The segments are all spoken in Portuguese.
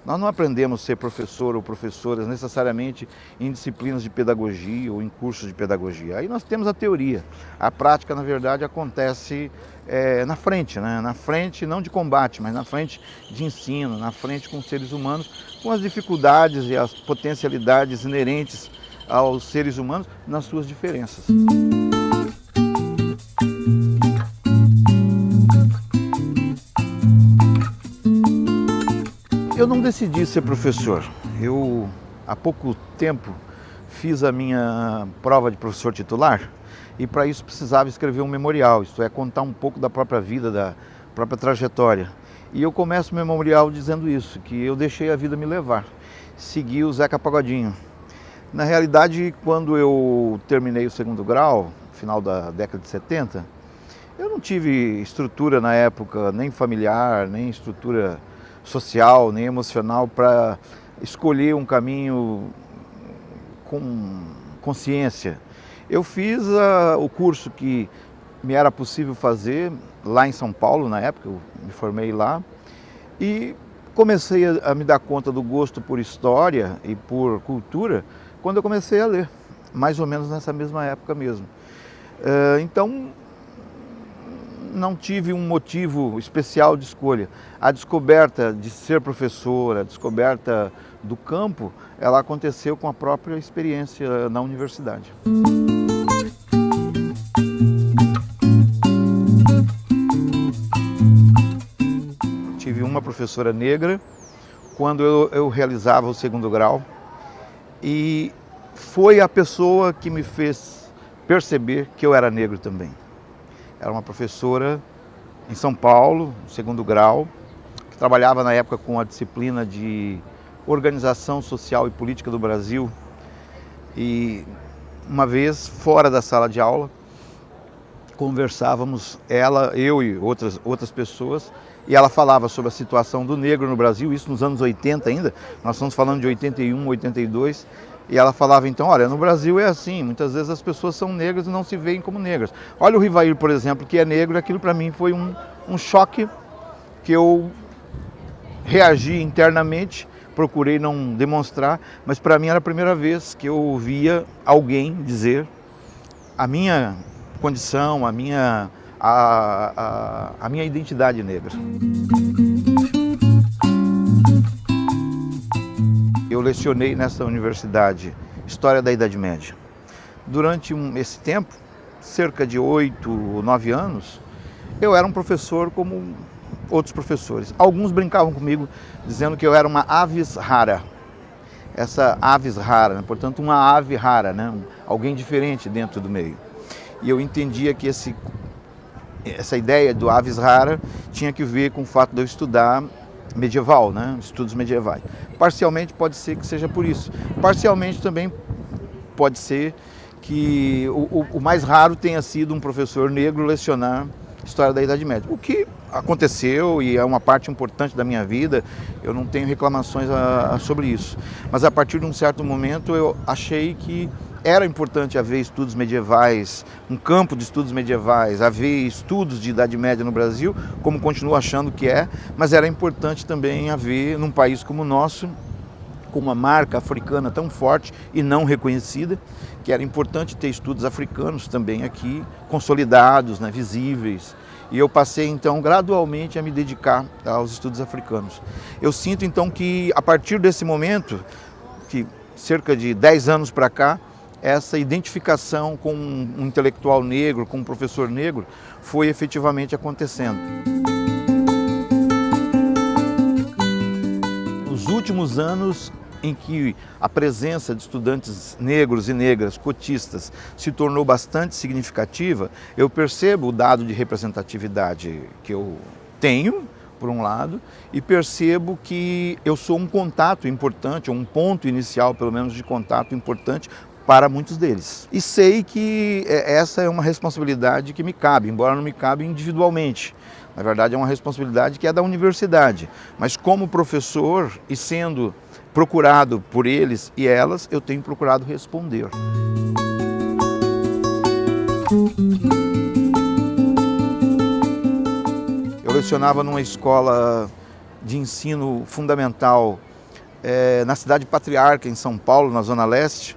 Nós não aprendemos a ser professor ou professoras necessariamente em disciplinas de pedagogia ou em cursos de pedagogia. Aí nós temos a teoria. A prática, na verdade, acontece na frente, né? Na frente não de combate, mas na frente de ensino, na frente com os seres humanos, com as dificuldades e as potencialidades inerentes aos seres humanos nas suas diferenças. Eu não decidi ser professor. Eu, há pouco tempo, fiz a minha prova de professor titular e para isso precisava escrever um memorial, isto é, contar um pouco da própria vida, da própria trajetória. E eu começo o memorial dizendo isso, que eu deixei a vida me levar, segui o Zeca Pagodinho. Na realidade, quando eu terminei o segundo grau, final da década de 70, eu não tive estrutura na época, nem familiar, nem estrutura social, nem emocional para escolher um caminho com consciência. Eu fiz o curso que me era possível fazer lá em São Paulo, na época, eu me formei lá, e comecei a me dar conta do gosto por história e por cultura quando eu comecei a ler, mais ou menos nessa mesma época mesmo. Então, não tive um motivo especial de escolha. A descoberta de ser professor, a descoberta do campo, ela aconteceu com a própria experiência na universidade. Tive uma professora negra quando eu realizava o segundo grau e foi a pessoa que me fez perceber que eu era negro também. Era uma professora em São Paulo, segundo grau, que trabalhava na época com a disciplina de Organização Social e Política do Brasil. E uma vez, fora da sala de aula, conversávamos, ela, eu e outras pessoas, e ela falava sobre a situação do negro no Brasil, isso nos anos 80 ainda, nós estamos falando de 81, 82, e ela falava então, olha, no Brasil é assim, muitas vezes as pessoas são negras e não se veem como negras. Olha o Rivair, por exemplo, que é negro, aquilo para mim foi um choque que eu reagi internamente, procurei não demonstrar, mas para mim era a primeira vez que eu ouvia alguém dizer a minha condição, a minha identidade negra. Eu lecionei nessa universidade História da Idade Média. Durante esse tempo, cerca de 8 ou 9 anos, eu era um professor como outros professores. Alguns brincavam comigo dizendo que eu era uma avis rara. Essa avis rara, né? Portanto, uma ave rara, né? Alguém diferente dentro do meio. E eu entendia que essa ideia do avis rara tinha que ver com o fato de eu estudar medieval, né? Estudos medievais. Parcialmente pode ser que seja por isso. Parcialmente também pode ser que o mais raro tenha sido um professor negro lecionar História da Idade Média. O que aconteceu e é uma parte importante da minha vida, eu não tenho reclamações sobre isso. Mas a partir de um certo momento eu achei que era importante haver estudos medievais, um campo de estudos medievais, haver estudos de Idade Média no Brasil, como continuo achando que é, mas era importante também haver, num país como o nosso, com uma marca africana tão forte e não reconhecida, que era importante ter estudos africanos também aqui, consolidados, né, visíveis. E eu passei então gradualmente a me dedicar aos estudos africanos. Eu sinto então que a partir desse momento, que cerca de 10 anos para cá, essa identificação com um intelectual negro, com um professor negro, foi efetivamente acontecendo. Nos últimos anos em que a presença de estudantes negros e negras, cotistas, se tornou bastante significativa, eu percebo o dado de representatividade que eu tenho, por um lado, e percebo que eu sou um contato importante, um ponto inicial, pelo menos, de contato importante para muitos deles. E sei que essa é uma responsabilidade que me cabe, embora não me cabe individualmente. Na verdade, é uma responsabilidade que é da universidade. Mas como professor e sendo procurado por eles e elas, eu tenho procurado responder. Eu lecionava numa escola de ensino fundamental na cidade Patriarca, em São Paulo, na Zona Leste,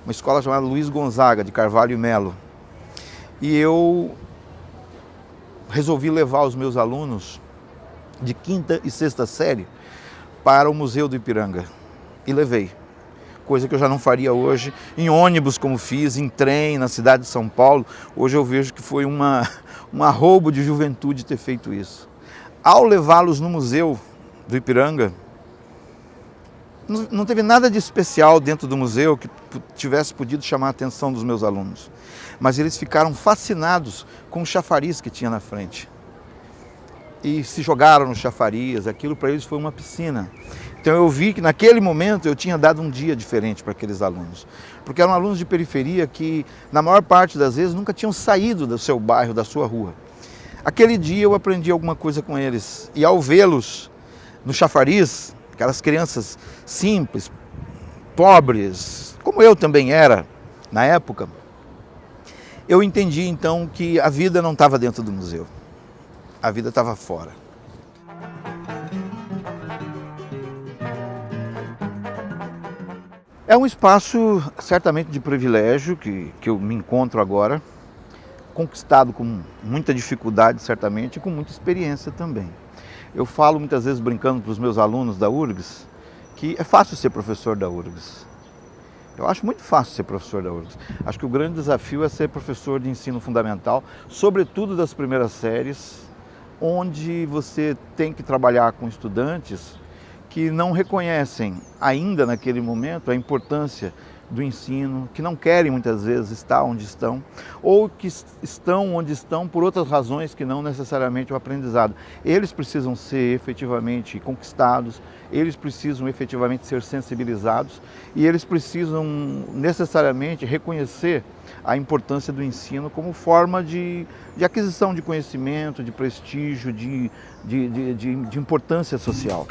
uma escola chamada Luiz Gonzaga, de Carvalho e Melo. E eu resolvi levar os meus alunos de quinta e sexta série para o Museu do Ipiranga. E levei, coisa que eu já não faria hoje, em ônibus como fiz, em trem, na cidade de São Paulo. Hoje eu vejo que foi um arroubo de juventude ter feito isso. Ao levá-los no Museu do Ipiranga, não teve nada de especial dentro do museu que tivesse podido chamar a atenção dos meus alunos. Mas eles ficaram fascinados com o chafariz que tinha na frente. E se jogaram no chafariz, aquilo para eles foi uma piscina. Então eu vi que naquele momento eu tinha dado um dia diferente para aqueles alunos. Porque eram alunos de periferia que, na maior parte das vezes, nunca tinham saído do seu bairro, da sua rua. Aquele dia eu aprendi alguma coisa com eles. E ao vê-los no chafariz, aquelas crianças simples, pobres, como eu também era na época, eu entendi então que a vida não estava dentro do museu, a vida estava fora. É um espaço certamente de privilégio que eu me encontro agora, conquistado com muita dificuldade certamente e com muita experiência também. Eu falo muitas vezes brincando para os meus alunos da URGS que é fácil ser professor da URGS. Eu acho muito fácil ser professor da URGS. Acho que o grande desafio é ser professor de ensino fundamental, sobretudo das primeiras séries, onde você tem que trabalhar com estudantes que não reconhecem ainda naquele momento a importância do ensino, que não querem muitas vezes estar onde estão, ou que estão onde estão por outras razões que não necessariamente o aprendizado. Eles precisam ser efetivamente conquistados, eles precisam efetivamente ser sensibilizados e eles precisam necessariamente reconhecer a importância do ensino como forma de aquisição de conhecimento, de prestígio, de importância social.